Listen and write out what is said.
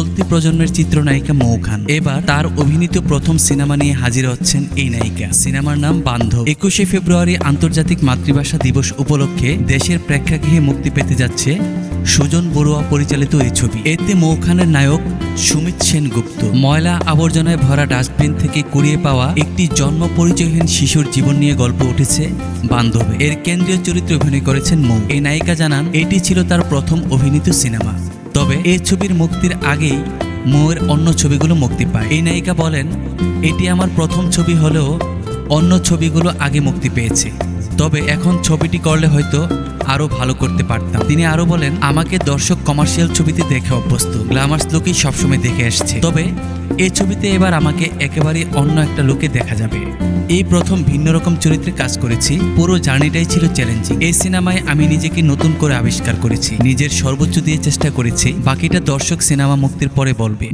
চলতি প্রজন্মের চিত্রনায়িকা মৌ খান এবার তার অভিনীত প্রথম সিনেমা নিয়ে হাজির হচ্ছেন এই নায়িকা। সিনেমার নাম বান্ধব। 21শে ফেব্রুয়ারি আন্তর্জাতিক মাতৃভাষা দিবস উপলক্ষে দেশের প্রেক্ষাগৃহে মুক্তি পেতে যাচ্ছে সুজন বড়ুয়া পরিচালিত এই ছবি। এতে মৌ খানের নায়ক সুমিত সেনগুপ্ত। ময়লা আবর্জনায় ভরা ডাস্টবিন থেকে কুড়িয়ে পাওয়া একটি জন্ম পরিচয়হীন শিশুর জীবন নিয়ে গল্প উঠেছে বান্ধবে। এর কেন্দ্রীয় চরিত্রে অভিনয় করেছেন মৌ। এই নায়িকা জানান এটি ছিল তার প্রথম অভিনীত সিনেমা। তবে এই ছবির মুক্তির আগেই মৌয়ের অন্য ছবিগুলো মুক্তি পায়। এই নায়িকা বলেন, এটি আমার প্রথম ছবি হলেও অন্য ছবিগুলো আগে মুক্তি পেয়েছে। তবে এখন ছবিটি করলে হয়তো আরো ভালো করতে পারতাম। তিনি আরো বলেন, আমাকে দর্শক কমার্শিয়াল ছবিতে দেখে অভ্যস্ত, গ্ল্যামার্স লুকই সবসময় দেখে আসছে। তবে এই ছবিতে এবার আমাকে একেবারে অন্য একটা লুকে দেখা যাবে। এই প্রথম ভিন্ন রকম চরিত্রে কাজ করেছি। পুরো জার্নিটাই ছিল চ্যালেঞ্জিং। এই সিনেমায় আমি নিজেকে নতুন করে আবিষ্কার করেছি, নিজের সর্বোচ্চ দিয়ে চেষ্টা করেছি। বাকিটা দর্শক সিনেমা মুক্তির পরে বলবে।